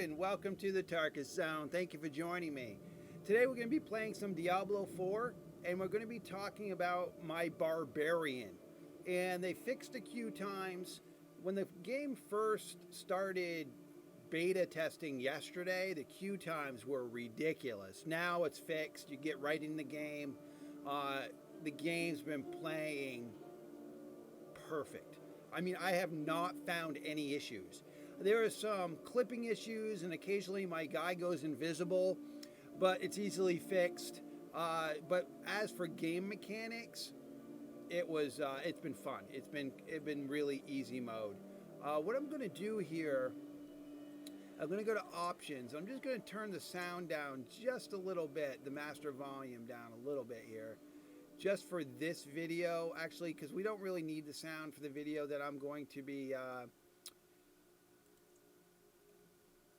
and welcome to the Tarkus Zone. Thank you for joining me. Today we're going to be playing some Diablo IV, and we're going to be talking about my Barbarian. And they fixed the queue times. When the game first started beta testing yesterday, the queue times were ridiculous. Now it's fixed. You get right in the game. The game's been playing perfect. I mean, I have not found any issues. There are some clipping issues, and occasionally my guy goes invisible, but it's easily fixed. But as for game mechanics, it's been fun. It's been really easy mode. What I'm going to do here, I'm going to go to options. I'm just going to turn the sound down just a little bit, the master volume down a little bit here. Just for this video, actually, because we don't really need the sound for the video that I'm going to be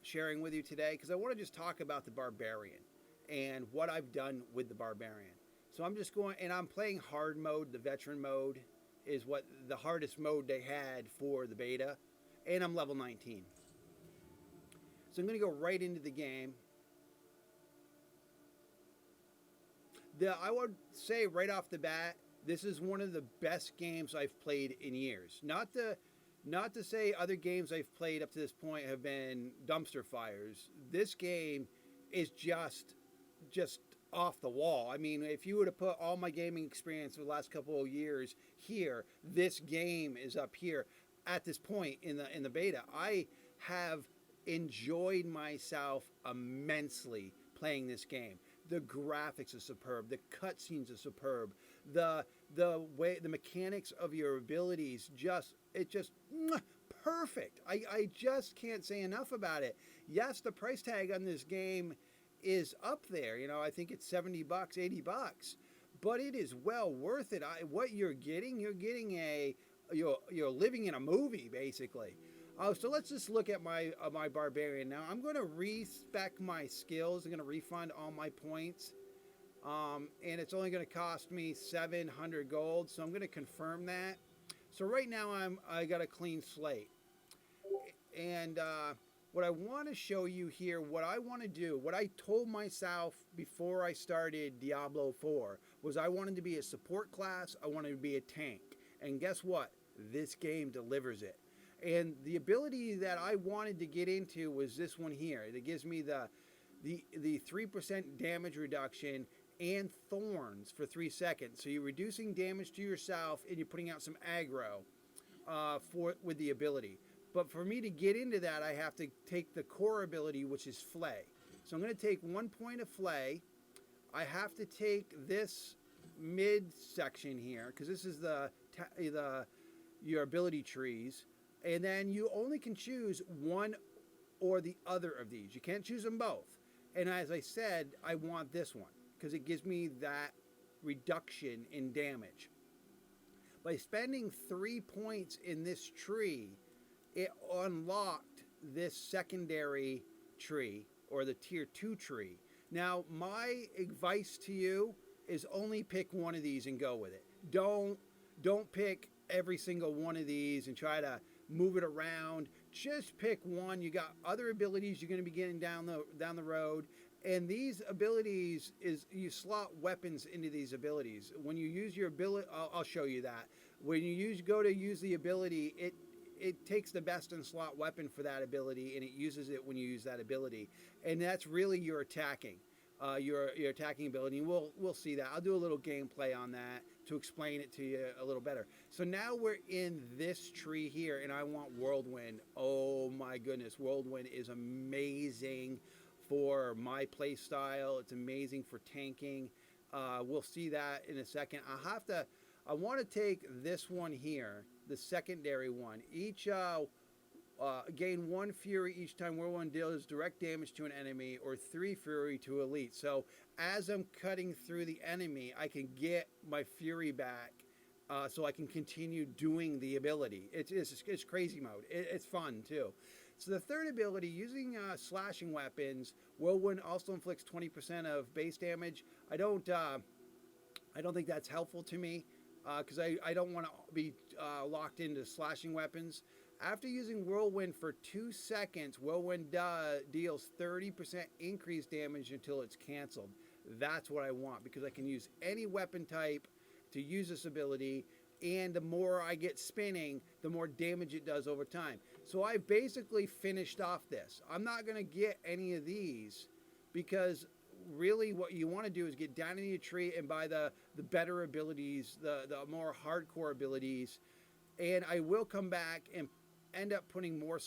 sharing with you today, because I want to just talk about the Barbarian and what I've done with the Barbarian. So I'm just going, and I'm playing hard mode. The veteran mode is what the hardest mode they had for the beta, and I'm level 19. So I'm going to go right into the game. I would say right off the bat, this is one of the best games I've played in years. Not to say other games I've played up to this point have been dumpster fires. This game is just off the wall. I mean, if you were to put all my gaming experience for the last couple of years here, this game is up here at this point in the beta. I have enjoyed myself immensely playing this game. The graphics are superb. The cutscenes are superb. The way the mechanics of your abilities just perfect. I just can't say enough about it. Yes, the price tag on this game is up there. You know, I think it's $70, $80, but it is well worth it. What you're getting you're living in a movie basically. So let's just look at my Barbarian now. I'm going to respec my skills. I'm going to refund all my points. And it's only going to cost me 700 gold. So I'm going to confirm that. So right now I got a clean slate. And what I want to show you here, what I want to do, what I told myself before I started Diablo IV was I wanted to be a support class. I wanted to be a tank. And guess what? This game delivers it. And the ability that I wanted to get into was this one here. It gives me the 3% damage reduction and thorns for 3 seconds. So you're reducing damage to yourself and you're putting out some aggro with the ability. But for me to get into that, I have to take the core ability, which is Flay. So I'm going to take 1 point of Flay. I have to take this mid section here, because this is your ability trees. And then you only can choose one or the other of these. You can't choose them both. And as I said, I want this one because it gives me that reduction in damage. By spending 3 points in this tree, it unlocked this secondary tree, or the tier 2 tree. Now, my advice to you is only pick one of these and go with it. Don't pick every single one of these and try to move it around. Just pick one. You got other abilities you're going to be getting down the road, and these abilities is you slot weapons into these abilities. When you use your ability, I'll show you that. When you go to use the ability, it takes the best in slot weapon for that ability, and it uses it when you use that ability, and that's really your attacking. Your attacking ability, and we'll see that. I'll do a little gameplay on that to explain it to you a little better. So now we're in this tree here, and I want Whirlwind. Oh my goodness, Whirlwind is amazing for my play style. It's amazing for tanking. We'll see that in a second. I want to take this one here, the secondary one. Each gain 1 fury each time Whirlwind deals direct damage to an enemy, or 3 fury to elite. So as I'm cutting through the enemy, I can get my fury back, so I can continue doing the ability. It's crazy mode. It's fun too. So the third ability, using slashing weapons, Whirlwind also inflicts 20% of base damage. I don't think that's helpful to me. Because I don't want to be locked into slashing weapons. After using Whirlwind for 2 seconds, Whirlwind deals 30% increased damage until it's canceled. That's what I want because I can use any weapon type to use this ability, and the more I get spinning, the more damage it does over time. So I basically finished off this. I'm not going to get any of these because really what you want to do is get down in your tree and buy the better abilities, the more hardcore abilities. And I will come back and end up putting more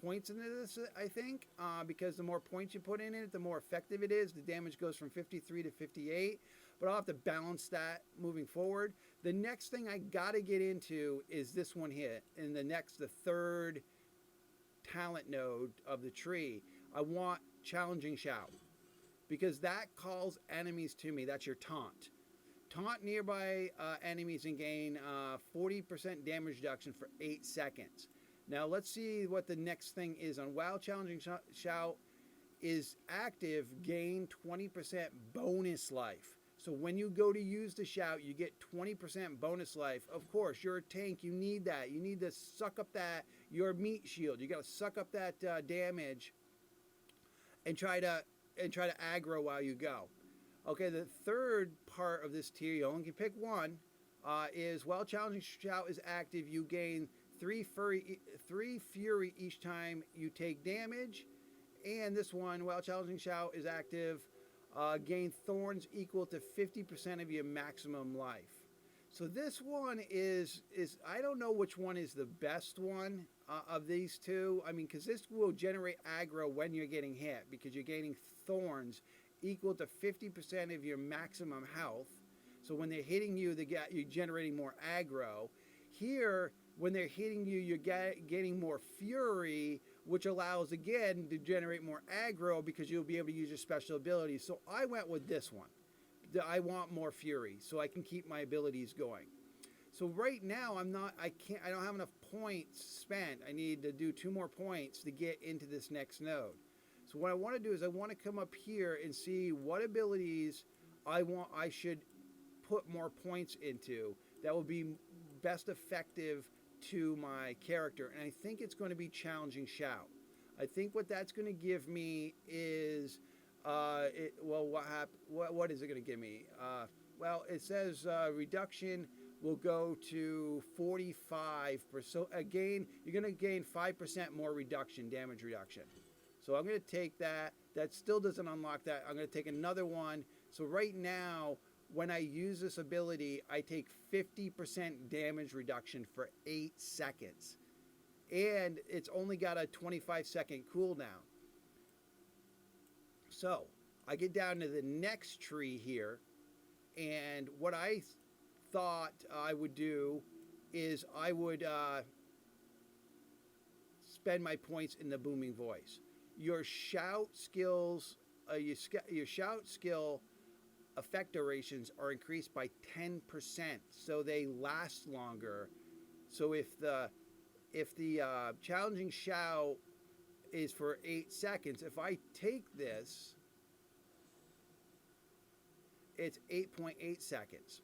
points into this, I think, because the more points you put in it, the more effective it is. The damage goes from 53 to 58, but I'll have to balance that moving forward. The next thing I got to get into is this one here, and the third talent node of the tree. I want Challenging Shout, because that calls enemies to me. That's your taunt. Taunt nearby enemies and gain 40% damage reduction for 8 seconds. Now let's see what the next thing is. On while Challenging Shout is active, gain 20% bonus life. So when you go to use the shout, you get 20% bonus life. Of course, you're a tank. You need that. You need to suck up your meat shield. You got to suck up that damage and try to aggro while you go. Okay, the third part of this tier, you only can pick one, is while Challenging Shout is active, you gain 3 fury each time you take damage. And this one, while Challenging Shout is active, gain thorns equal to 50% of your maximum life. So this one is I don't know which one is the best one of these two. I mean, because this will generate aggro when you're getting hit, because you're gaining thorns equal to 50% of your maximum health. So when they're hitting you, you're generating more aggro. Here, when they're hitting you, you're getting more fury, which allows, again, to generate more aggro because you'll be able to use your special abilities. So I went with this one. I want more fury so I can keep my abilities going. So right now, I don't have enough points spent. I need to do 2 more points to get into this next node. So what I want to do is I want to come up here and see what abilities I should put more points into that will be best effective to my character. And I think it's going to be Challenging Shout. I think what that's going to give me is, what is it going to give me? Well, it says reduction will go to 45%. So again, you're going to gain 5% more damage reduction. So I'm going to take that. That still doesn't unlock that. I'm going to take another one. So right now, when I use this ability, I take 50% damage reduction for 8 seconds. And it's only got a 25-second cooldown. So I get down to the next tree here. And what I thought I would do is I would spend my points in the Booming Voice. Your shout skills, your shout skill effect durations are increased by 10%, so they last longer. So if the Challenging Shout is for 8 seconds, if I take this, it's 8.8 seconds.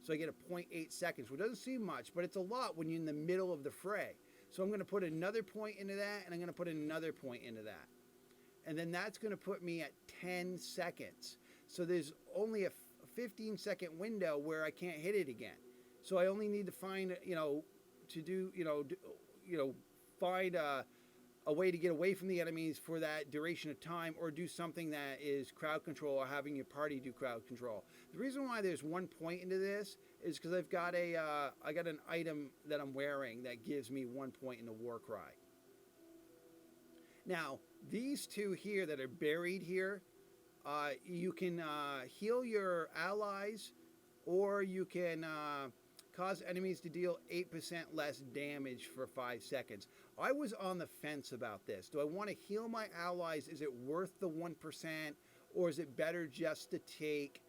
So I get a 0.8 seconds, which doesn't seem much, but it's a lot when you're in the middle of the fray. So I'm going to put another point into that, and I'm going to put another point into that. And then that's going to put me at 10 seconds. So there's only a 15-second window where I can't hit it again. So I only need to find, find a way to get away from the enemies for that duration of time, or do something that is crowd control, or having your party do crowd control. The reason why there's 1 point into this is because I've got I got an item that I'm wearing that gives me 1 point in the war cry. Now, these two here that are buried here, you can heal your allies, or you can cause enemies to deal 8% less damage for 5 seconds. I was on the fence about this. Do I want to heal my allies? Is it worth the 1%? Or is it better just to take,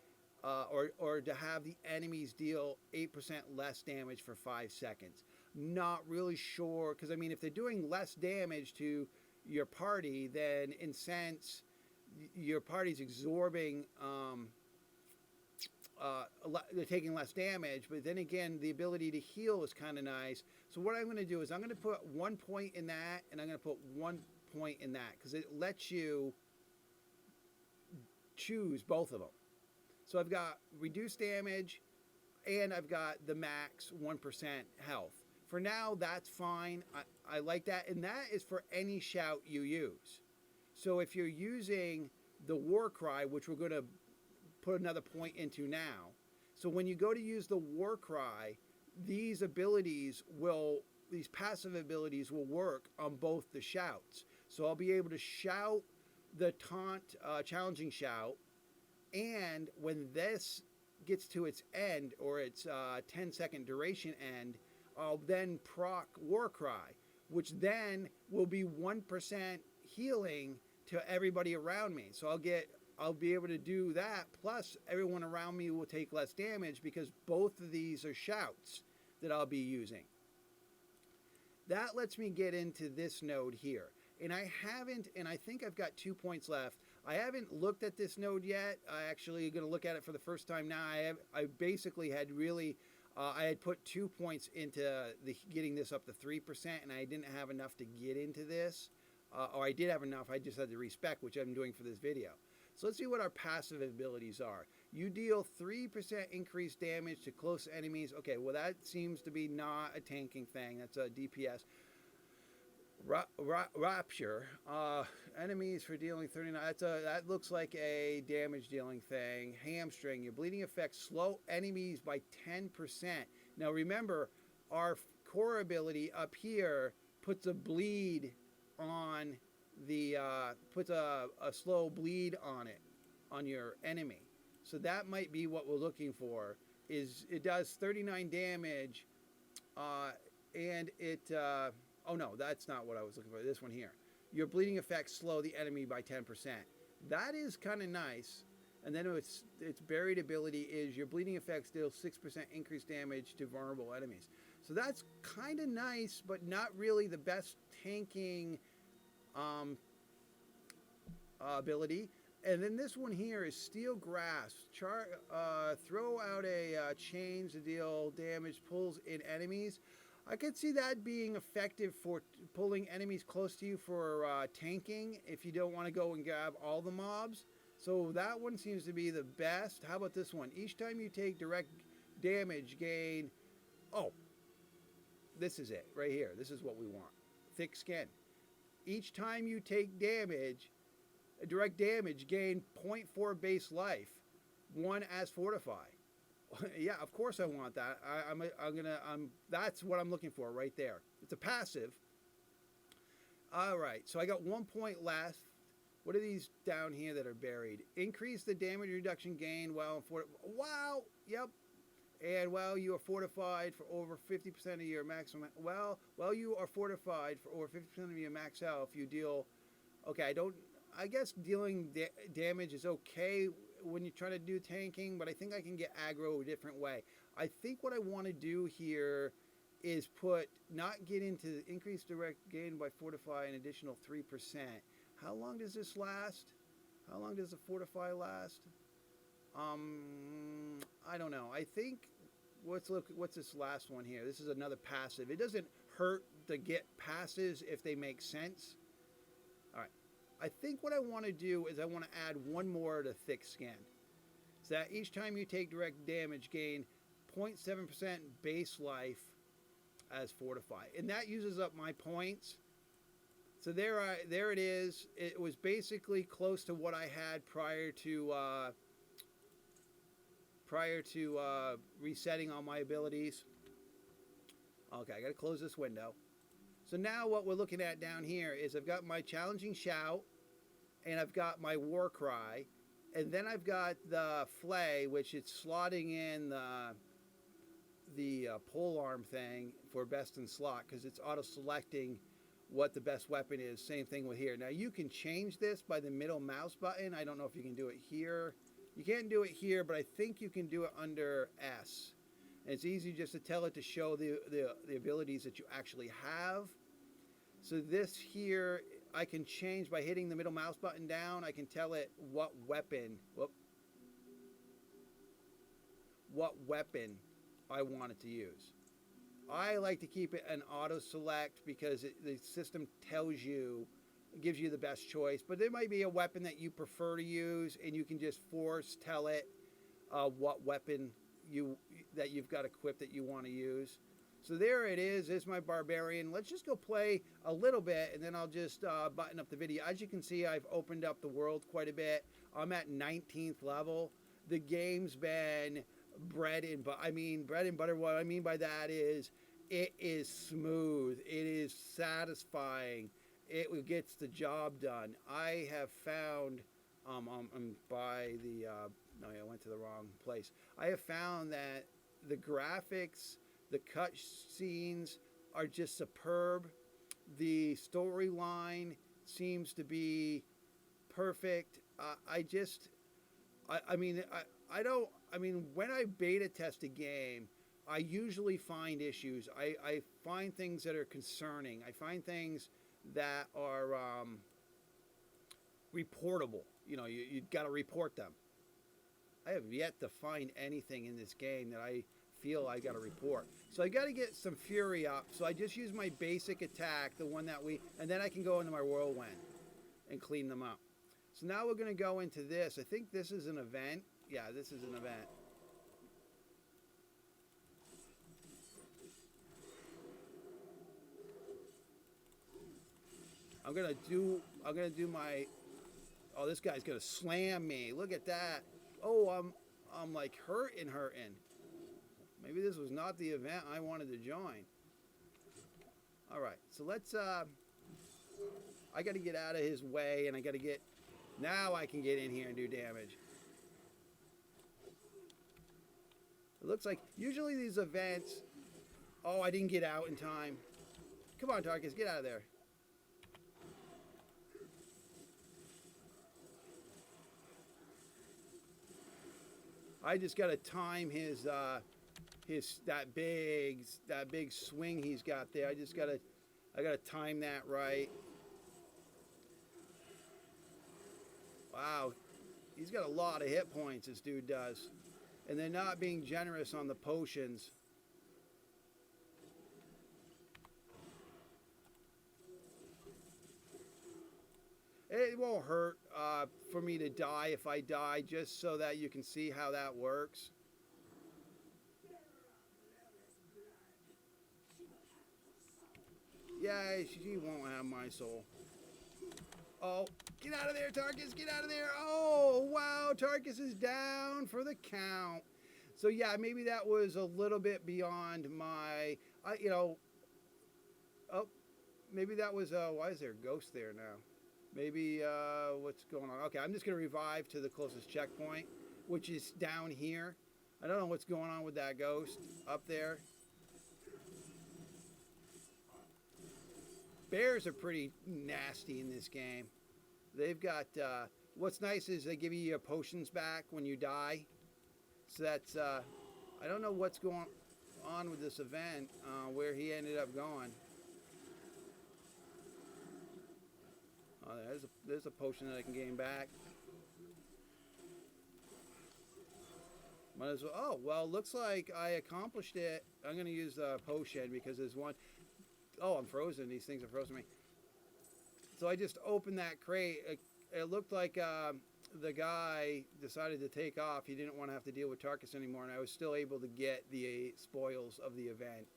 or to have the enemies deal 8% less damage for 5 seconds? Not really sure, because I mean, if they're doing less damage to your party, then in sense, your party's absorbing they're taking less damage, but then again, the ability to heal is kind of nice. So what I'm going to do is I'm going to put 1 point in that, and I'm going to put 1 point in that, because it lets you choose both of them. So I've got reduced damage, and I've got the max 1% health. For now, that's fine. I like that, and that is for any shout you use. So if you're using the war cry, which we're going to put another point into now, so when you go to use the war cry, these passive abilities will work on both the shouts. So I'll be able to shout the taunt, challenging shout, and when this gets to its end, or its 10-second duration end, I'll then proc war cry, which then will be 1% healing to everybody around me. So I'll be able to do that, plus everyone around me will take less damage, because both of these are shouts that I'll be using. That lets me get into this node here. And I think I've got 2 points left. I haven't looked at this node yet. I actually going to look at it for the first time now. I basically had really, I had put 2 points into getting this up to 3%, and I didn't have enough to get into this. Or I did have enough, I just had to respec, which I'm doing for this video. So let's see what our passive abilities are. You deal 3% increased damage to close enemies. Okay, well that seems to be not a tanking thing. That's a DPS. Rapture. Enemies for dealing 39. That looks like a damage dealing thing. Hamstring. Your bleeding effects slow enemies by 10%. Now remember, our core ability up here puts a bleed on the puts a slow bleed on it, on your enemy. So that might be what we're looking for. Is it does 39 damage, and it oh no, that's not what I was looking for. This one here. Your bleeding effects slow the enemy by 10%. That is kind of nice. And then its buried ability is your bleeding effects deal 6% increased damage to vulnerable enemies. So that's kind of nice, but not really the best tanking ability. And then this one here is Steel Grasp. Throw out a chains to deal damage, pulls in enemies. I could see that being effective for pulling enemies close to you for tanking if you don't want to go and grab all the mobs. So that one seems to be the best. How about this one? Each time you take direct damage, gain... Oh, this is it right here. This is what we want. Thick skin. Each time you take damage, direct damage, gain 0.4 base life. 1 as fortify. Yeah, of course I want that. That's what I'm looking for right there. It's a passive. All right, so I got 1 point left. What are these down here that are buried? Increase the damage reduction gain while wow, yep. And while you are fortified for over 50% of your maximum, while you are fortified for over 50% of your max health, you deal. Okay, I guess dealing damage is okay when you're trying to do tanking, but I think I can get aggro a different way. I think what I want to do here is not get into increased direct gain by fortify an additional 3%. How long does this last? How long does the fortify last? I don't know. I think what's this last one here? This is another passive. It doesn't hurt to get passes if they make sense. All right. I think what I want to do is I want to add one more to thick skin. So that each time you take direct damage, gain 0.7% base life as fortify. And that uses up my points. So there it is. It was basically close to what I had prior to resetting all my abilities. Okay, I got to close this window. So now what we're looking at down here is I've got my challenging shout, and I've got my war cry, and then I've got the flay, which is slotting in the pole arm thing for best in slot, because it's auto-selecting what the best weapon is. Same thing with here. Now you can change this by the middle mouse button. I don't know if you can do it here. You can't do it here, but I think you can do it under S. And it's easy just to tell it to show the abilities that you actually have. So this here, I can change by hitting the middle mouse button down. I can tell it what weapon. Whoop. what weapon I wanted to use. I like to keep it an auto select because the system tells you, gives you the best choice. But there might be a weapon that you prefer to use, and you can just force tell it what weapon you've got equipped that you want to use. So there it is. There's my Barbarian. Let's just go play a little bit, and then I'll just button up the video. As you can see, I've opened up the world quite a bit. I'm at 19th level. The game's been bread and butter. What I mean by that is it is smooth. It is satisfying. It gets the job done. I have found, I'm by the, no, I went to the wrong place. I have found that the graphics, the cut scenes are just superb. The storyline seems to be perfect. When I beta test a game, I usually find issues. I find things that are concerning. I find things that are reportable. You've got to report them. I have yet to find anything in this game that I feel I got to report. So I got to get some fury up. So I just use my basic attack, the one that and then I can go into my whirlwind and clean them up. So now we're going to go into this. I think this is an event. Yeah, this is an event. I'm gonna do my. Oh, this guy's gonna slam me. Look at that. Oh, I'm like hurting. Maybe this was not the event I wanted to join. All right, so let's. I got to get out of his way, and I got to get. Now I can get in here and do damage. It looks like usually these events. Oh, I didn't get out in time. Come on, Tarkus, get out of there. I just got to time his that big swing he's got there. I got to time that right. Wow, he's got a lot of hit points, this dude does, and they're not being generous on the potions. It won't hurt for me to die if I die, just so that you can see how that works. Yeah, she won't have my soul. Oh, get out of there, Tarkus, get out of there. Oh, wow, Tarkus is down for the count. So yeah, maybe that was a little bit beyond my, oh, maybe that was, why is there a ghost there now? Maybe, what's going on? Okay, I'm just going to revive to the closest checkpoint, which is down here. I don't know what's going on with that ghost up there. Bears are pretty nasty in this game. They've got, what's nice is they give you your potions back when you die. So that's, I don't know what's going on with this event, where he ended up going. Oh, there's a potion that I can gain back. Might as well. Oh, well, looks like I accomplished it. I'm going to use the potion because there's one. Oh, I'm frozen. These things are frozen me. So I just opened that crate. It looked like the guy decided to take off. He didn't want to have to deal with Tarkus anymore, and I was still able to get the spoils of the event.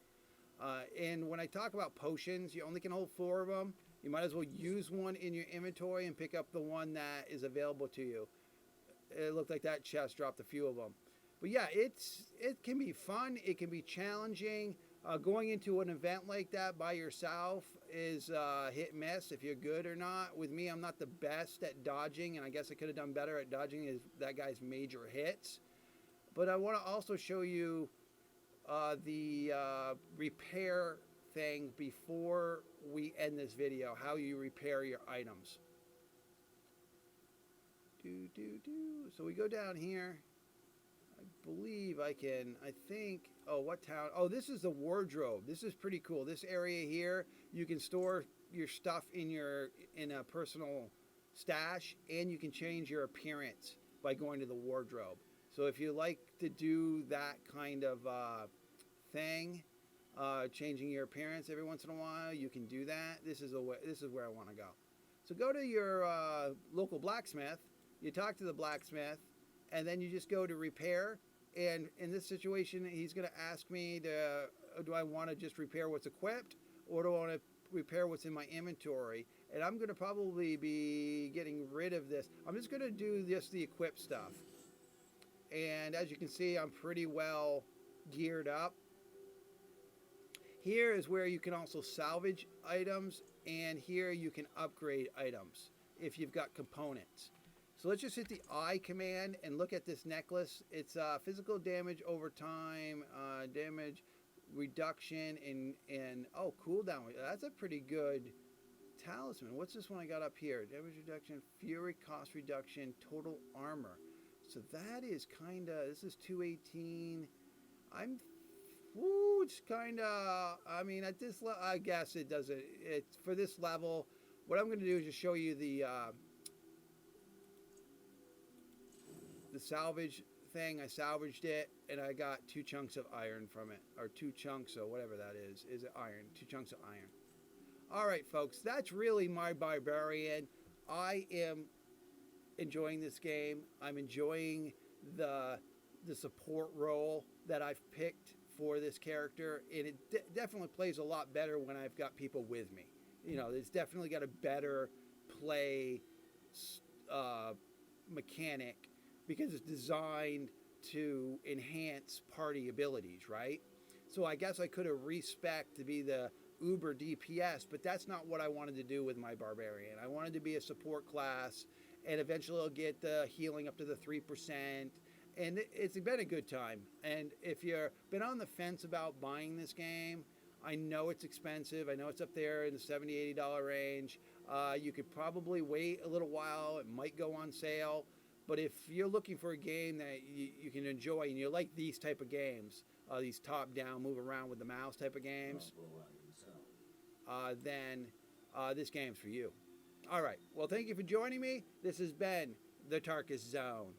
And when I talk about potions, you only can hold 4 of them. You might as well use one in your inventory and pick up the one that is available to you. It looked like that chest dropped a few of them. But yeah, it can be fun. It can be challenging. Going into an event like that by yourself is hit and miss if you're good or not. With me, I'm not the best at dodging, and I guess I could have done better at dodging that guy's major hits. But I want to also show you the repair thing before we end this video, how you repair your items. So we go down here. I believe I think, oh, what town? Oh, this is the wardrobe. This is pretty cool. This area here, you can store your stuff in a personal stash, and you can change your appearance by going to the wardrobe. So if you like to do that kind of thing, changing your appearance every once in a while, you can do that. This is where I want to go. So go to your local blacksmith. You talk to the blacksmith, and then you just go to repair. And in this situation, he's going to ask me, do I want to just repair what's equipped, or do I want to repair what's in my inventory? And I'm going to probably be getting rid of this. I'm just going to do just the equip stuff. And as you can see, I'm pretty well geared up. Here is where you can also salvage items, and here you can upgrade items if you've got components. So let's just hit the I command and look at this necklace. It's physical damage over time, damage reduction, and oh, cooldown. That's a pretty good talisman. What's this one I got up here? Damage reduction, fury cost reduction, total armor. So that is kind of, this is 218. It's kind of, I mean, at this level, I guess it doesn't, it's for this level. What I'm going to do is just show you the salvage thing. I salvaged it, and I got 2 chunks of iron from it, or 2 chunks of whatever that is. Is it iron? 2 chunks of iron. All right, folks, that's really my Barbarian. I am enjoying this game. I'm enjoying the support role that I've picked for this character, and it definitely plays a lot better when I've got people with me. You know, it's definitely got a better play mechanic, because it's designed to enhance party abilities, right? So I guess I could have respec to be the uber DPS, but that's not what I wanted to do with my Barbarian. I wanted to be a support class, and eventually I'll get the healing up to the 3%. And it's been a good time. And if you've been on the fence about buying this game, I know it's expensive. I know it's up there in the $70, $80 range. You could probably wait a little while. It might go on sale. But if you're looking for a game that you can enjoy, and you like these type of games, these top-down, move around with the mouse type of games, then this game's for you. All right. Well, thank you for joining me. This has been The Tarkus Zone.